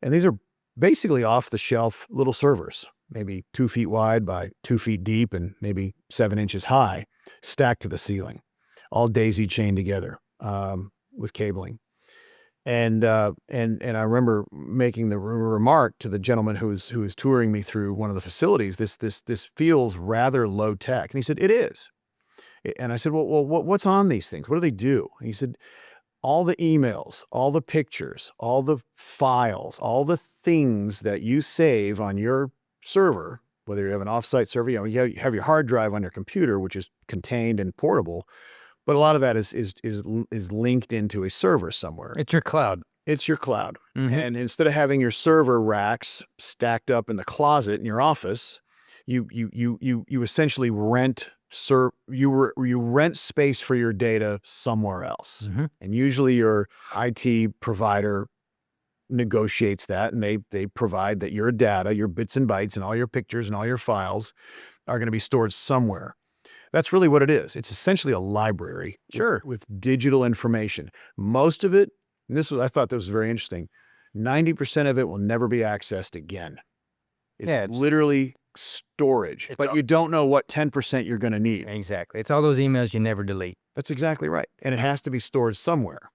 And these are basically off-the-shelf little servers, maybe 2 feet wide by 2 feet deep and maybe 7 inches high. stacked to the ceiling, all daisy chained together with cabling. And I remember making the remark to the gentleman who was touring me through one of the facilities. This feels rather low tech, and he said it is. And I said, well, what's on these things? What do they do? And he said, all the emails, all the pictures, all the files, all the things that you save on your server, whether you have an offsite server, you have your hard drive on your computer, which is contained and portable. But a lot of that is linked into a server somewhere. It's your cloud. It's your cloud. Mm-hmm. And instead of having your server racks stacked up in the closet in your office, you essentially rent rent space for your data somewhere else. Mm-hmm. And usually your IT provider negotiates that, and they provide that your data, your bits and bytes, and all your pictures and all your files are going to be stored somewhere. That's really what it is. It's essentially a library with digital information. Most of it, and I thought this was very interesting, 90% of it will never be accessed again. It's literally storage, but you don't know what 10% you're going to need. Exactly. It's all those emails you never delete. That's exactly right. And it has to be stored somewhere.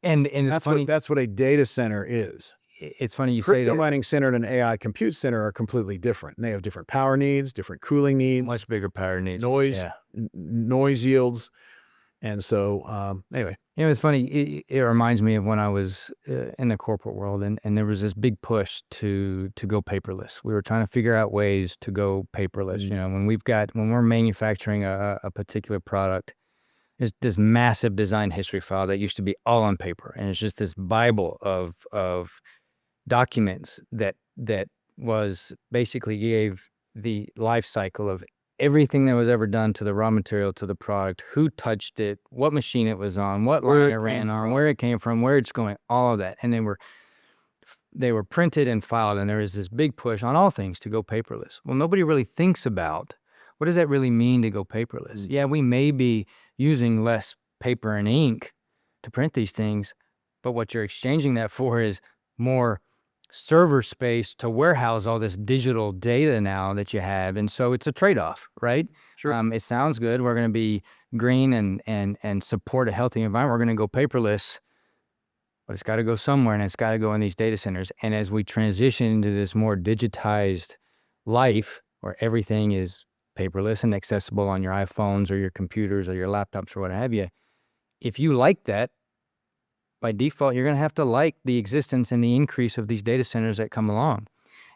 And it's funny. That's what a data center is. It's funny you say that. Crypto mining center and an AI compute center are completely different. And they have different power needs, different cooling needs. Much bigger power needs. Noise yields. And so, anyway. It's funny. It reminds me of when I was in the corporate world, and there was this big push to go paperless. We were trying to figure out ways to go paperless. Mm-hmm. When we're manufacturing a particular product, there's this massive design history file that used to be all on paper, and it's just this Bible of documents that was basically gave the life cycle of everything that was ever done to the raw material, to the product, who touched it, what machine it was on, what line it ran on, where it came from, where it's going, all of that. And they were printed and filed, and there was this big push on all things to go paperless. Well, nobody really thinks about what does that really mean to go paperless? Mm-hmm. Yeah, we may be using less paper and ink to print these things, but what you're exchanging that for is more server space to warehouse all this digital data now that you have. And so it's a trade-off, right? Sure. It sounds good. We're going to be green and support a healthy environment. We're going to go paperless, but it's got to go somewhere, and it's got to go in these data centers. And as we transition into this more digitized life where everything is paperless and accessible on your iPhones or your computers or your laptops or what have you, if you like that, by default, you're going to have to like the existence and the increase of these data centers that come along.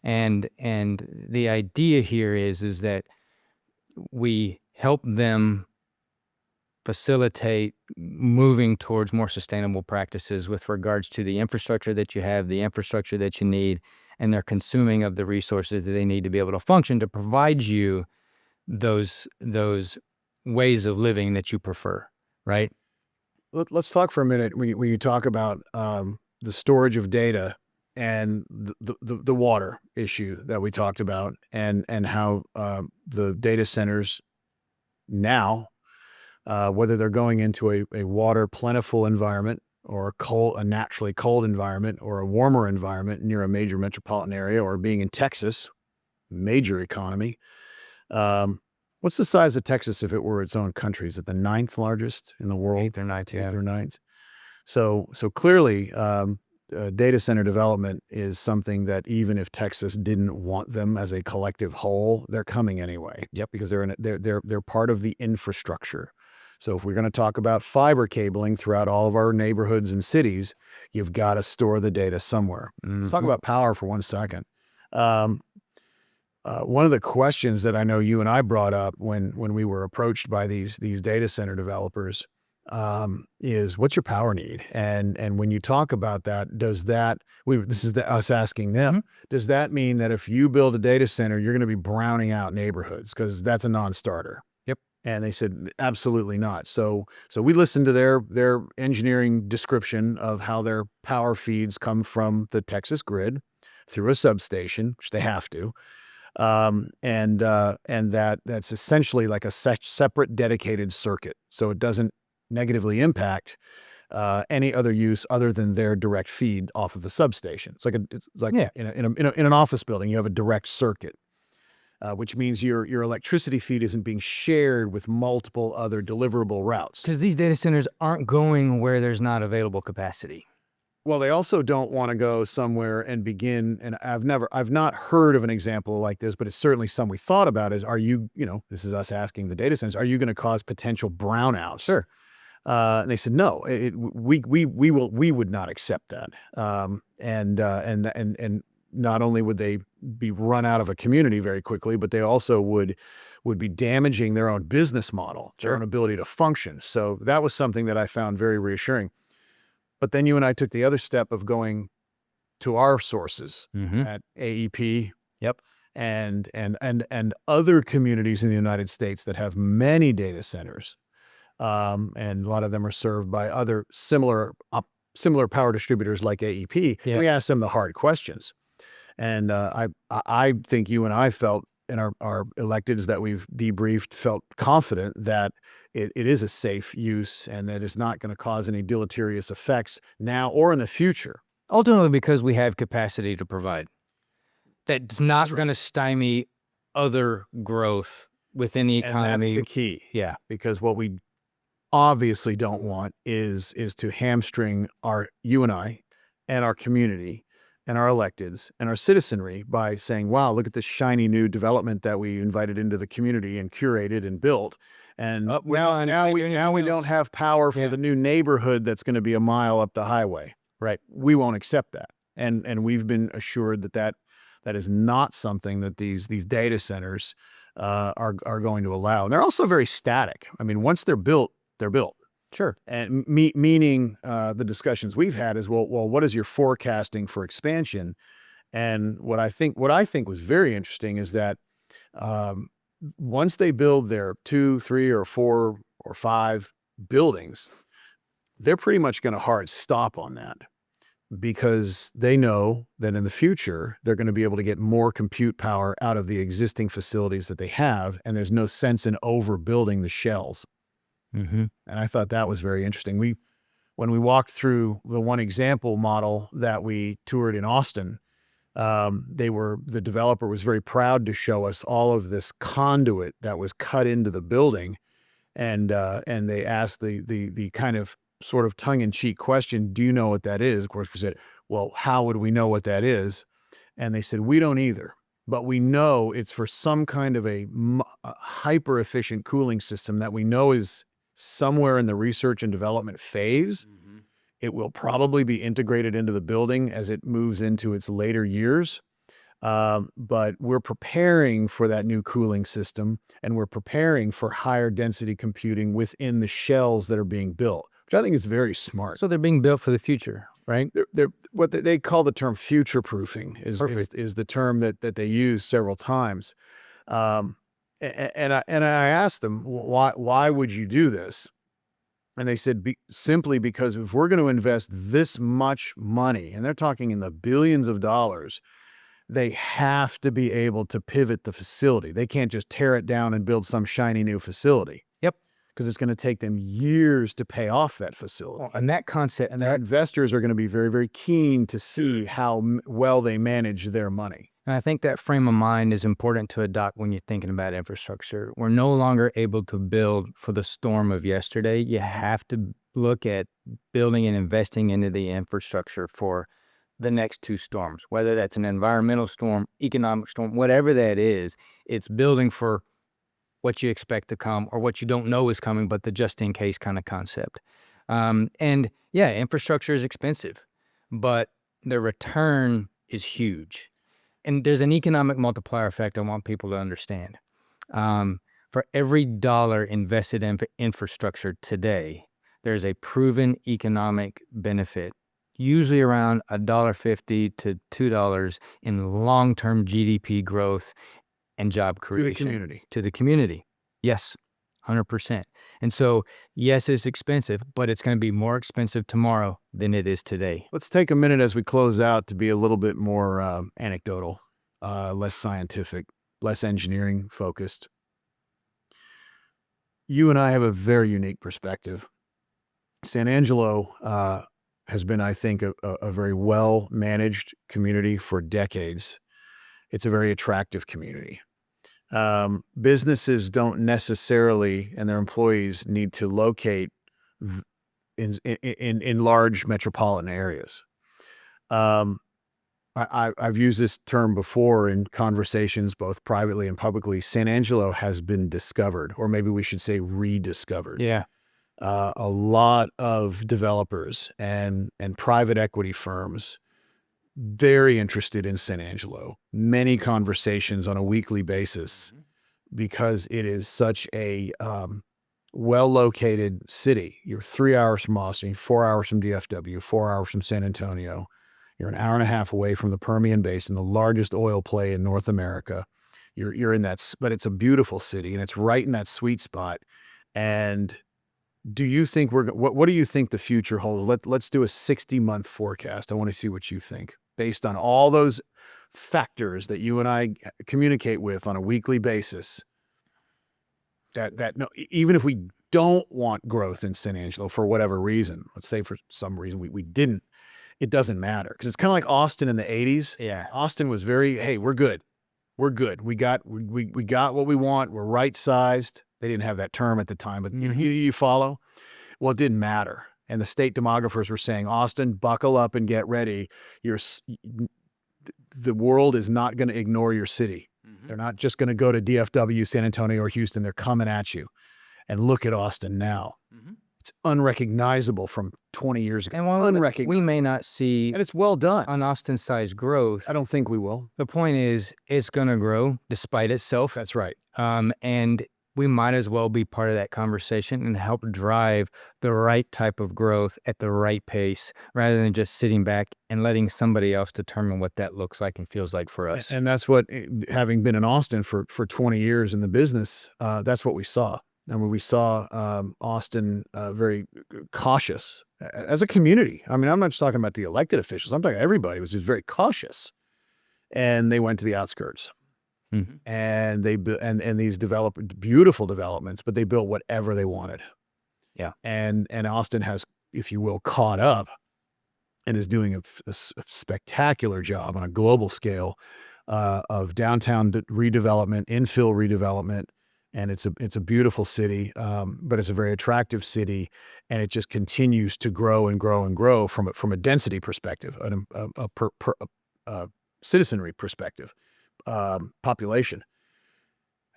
And the idea here is that we help them facilitate moving towards more sustainable practices with regards to the infrastructure that you have, the infrastructure that you need, and their consuming of the resources that they need to be able to function to provide you those ways of living that you prefer, right? Let's talk for a minute when you talk about the storage of data and the water issue that we talked about, and how the data centers now, whether they're going into a water plentiful environment or a naturally cold environment or a warmer environment near a major metropolitan area, or being in Texas, major economy. What's the size of Texas if it were its own country? Is it the 9th largest in the world? 8th or 9th, yeah. 8th or 9th. So clearly, data center development is something that even if Texas didn't want them as a collective whole, they're coming anyway. Yep. Because they're part of the infrastructure. So if we're going to talk about fiber cabling throughout all of our neighborhoods and cities, you've got to store the data somewhere. Mm-hmm. Let's talk about power for 1 second. One of the questions that I know you and I brought up when we were approached by these data center developers is, what's your power need? And when you talk about that, this is us asking them, mm-hmm. Does that mean that if you build a data center, you're going to be browning out neighborhoods? Because that's a non-starter. Yep. And they said, absolutely not. So we listened to their engineering description of how their power feeds come from the Texas grid through a substation, which they have to. And that's essentially like a separate dedicated circuit. So it doesn't negatively impact any other use other than their direct feed off of the substation. It's like in an office building, you have a direct circuit. which means your electricity feed isn't being shared with multiple other deliverable routes. Because these data centers aren't going where there's not available capacity. Well, they also don't want to go somewhere and begin, and I've not heard of an example like this, but it's certainly some we thought about is, this is us asking the data centers, are you going to cause potential brownouts? Sure. And they said, no, we would not accept that. And not only would they be run out of a community very quickly, but they also would be damaging their own business model, their own ability to function. So that was something that I found very reassuring. But then you and I took the other step of going to our sources at AEP. Yep. And other communities in the United States that have many data centers. And a lot of them are served by other similar power distributors like AEP. Yeah. We asked them the hard questions. And I think you and I felt, and our electeds that we've debriefed felt confident that it is a safe use and that it's not going to cause any deleterious effects now or in the future. Ultimately, because we have capacity to provide. That's not going to stymie other growth within the economy. And that's the key. Yeah. Because what we obviously don't want is to hamstring you and I and our community and our electeds and our citizenry by saying, wow, look at this shiny new development that we invited into the community and curated and built. And now we don't have power for the new neighborhood that's going to be a mile up the highway. Right. We won't accept that. And we've been assured that is not something that these data centers are going to allow. And they're also very static. I mean, once they're built, they're built. Sure. And meaning the discussions we've had is, well, what is your forecasting for expansion? And what I think was very interesting is that once they build their 2, 3, or 4, or 5 buildings, they're pretty much going to hard stop on that because they know that in the future, they're going to be able to get more compute power out of the existing facilities that they have, and there's no sense in overbuilding the shells. Mm-hmm. And I thought that was very interesting. When we walked through the one example model that we toured in Austin, the developer was very proud to show us all of this conduit that was cut into the building, and they asked the kind of sort of tongue-in-cheek question, "Do you know what that is?" Of course, we said, "Well, how would we know what that is?" And they said, "We don't either. But we know it's for some kind of a hyper-efficient cooling system that we know is somewhere in the research and development phase. Mm-hmm. It will probably be integrated into the building as it moves into its later years. But we're preparing for that new cooling system, and we're preparing for higher density computing within the shells that are being built, which I think is very smart. So they're being built for the future, right? They're what they call the term future-proofing is the term that they use several times. And I asked them, why would you do this? And they said, simply because if we're going to invest this much money, and they're talking in the billions of dollars, they have to be able to pivot the facility. They can't just tear it down and build some shiny new facility. Yep. Because it's going to take them years to pay off that facility. And that concept, and their investors are going to be very, very keen to see how well they manage their money. And I think that frame of mind is important to adopt when you're thinking about infrastructure. We're no longer able to build for the storm of yesterday. You have to look at building and investing into the infrastructure for the next 2 storms, whether that's an environmental storm, economic storm, whatever that is. It's building for what you expect to come or what you don't know is coming, but the just-in-case kind of concept. And yeah, infrastructure is expensive, but the return is huge. And there's an economic multiplier effect I want people to understand. For every dollar invested in infrastructure today, there's a proven economic benefit, usually around $1.50 to $2 in long-term GDP growth and job creation. To the community. Yes, 100%. And so, yes, it's expensive, but it's going to be more expensive tomorrow than it is today. Let's take a minute as we close out to be a little bit more anecdotal, less scientific, less engineering focused. You and I have a very unique perspective. San Angelo has been, I think, a very well-managed community for decades. It's a very attractive community. Businesses don't necessarily, and their employees need to locate in large metropolitan areas. I've used this term before in conversations, both privately and publicly. San Angelo has been discovered, or maybe we should say rediscovered. Yeah. A lot of developers and private equity firms very interested in San Angelo. Many conversations on a weekly basis because it is such a well-located city. You're 3 hours from Austin, 4 hours from DFW, 4 hours from San Antonio. You're an hour and a half away from the Permian Basin, the largest oil play in North America. You're in that, but it's a beautiful city, and it's right in that sweet spot. And do you think what do you think the future holds? Let's do a 60-month forecast. I want to see what you think based on all those factors that you and I communicate with on a weekly basis. No, even if we don't want growth in San Angelo for whatever reason, let's say for some reason we didn't, it doesn't matter, because it's kind of like Austin in the 80s. Yeah. Austin was very, hey, we're good. We're good. We got what we want. We're right sized. They didn't have that term at the time, but you follow? Well, it didn't matter. And the state demographers were saying, Austin, buckle up and get ready. The world is not going to ignore your city. They're not just going to go to DFW, San Antonio, or Houston. They're coming at you. And look at Austin now. It's unrecognizable from 20 years ago. And while we may not see, and it's well done, an Austin-sized growth, I don't think we will. The point is, it's going to grow despite itself. That's right. And we might as well be part of that conversation and help drive the right type of growth at the right pace, rather than just sitting back and letting somebody else determine what that looks like and feels like for us. And that's what, having been in Austin for 20 years in the business, that's what we saw. And when we saw Austin very cautious as a community. I mean, I'm not just talking about the elected officials. I'm talking everybody was just very cautious. And they went to the outskirts. And they and these developed beautiful developments, but they built whatever they wanted. Yeah. And Austin has, if you will, caught up and is doing a spectacular job on a global scale of downtown redevelopment, infill redevelopment. And it's a beautiful city, but it's a very attractive city, and it just continues to grow and grow and grow from a density perspective, a citizenry perspective, population.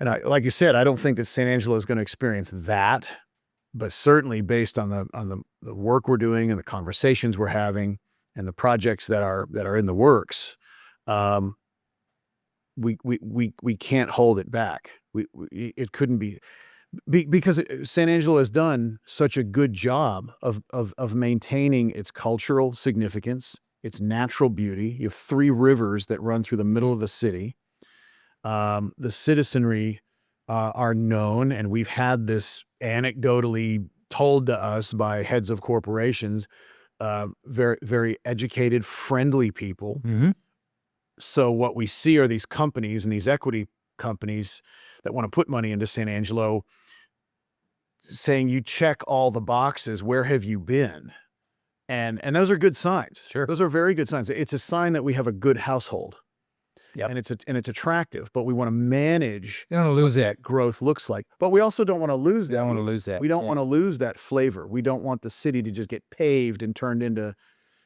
And like you said, I don't think that San Angelo is going to experience that, but certainly based on the work we're doing and the conversations we're having and the projects that are in the works, we can't hold it back. It couldn't be, because San Angelo has done such a good job of maintaining its cultural significance, its natural beauty. You have 3 rivers that run through the middle of the city. The citizenry are known, and we've had this anecdotally told to us by heads of corporations, very, very educated, friendly people. So what we see are these companies and these equity companies that want to put money into San Angelo saying, you check all the boxes, where have you been? And those are good signs. Sure. Those are very good signs. It's a sign that we have a good household. Yep. And it's attractive, but we want to manage. You don't want to lose that growth looks like, but we also don't want to lose that. Don't want to lose that. We don't want to lose that flavor. We don't want the city to just get paved and turned into,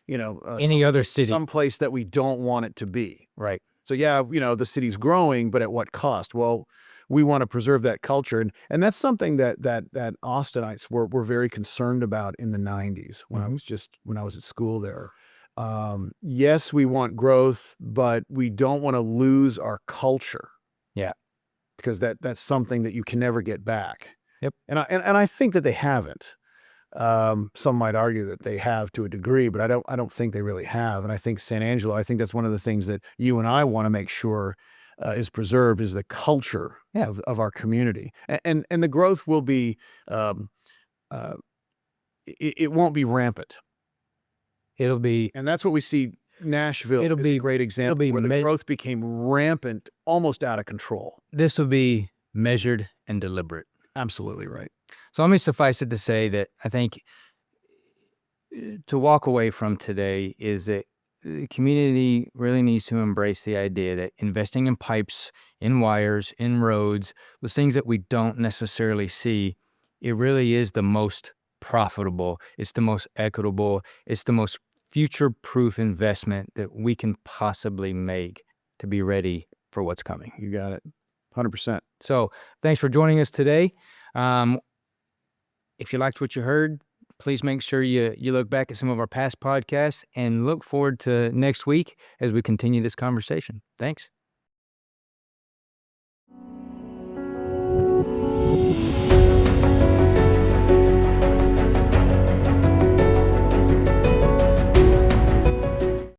any other city, some place that we don't want it to be. Right. So yeah, the city's growing, but at what cost? Well, we want to preserve that culture, and that's something that Austinites were very concerned about in the 90s when I was at school there. Yes, we want growth, but we don't want to lose our culture. Yeah, because that's something that you can never get back. Yep. And I think that they haven't. Some might argue that they have to a degree, but I don't think they really have. And I think San Angelo, I think that's one of the things that you and I want to make sure is preserved, is the culture of our community. And the growth will be, it won't be rampant. It'll be, and that's what we see. Nashville is a great example where the growth became rampant, almost out of control. This will be measured and deliberate. Absolutely right. So let me suffice it to say that I think to walk away from today is that the community really needs to embrace the idea that investing in pipes, in wires, in roads, the things that we don't necessarily see, it really is the most profitable. It's the most equitable. It's the most future-proof investment that we can possibly make to be ready for what's coming. You got it. 100%. So thanks for joining us today. If you liked what you heard, please make sure you look back at some of our past podcasts and look forward to next week as we continue this conversation. Thanks.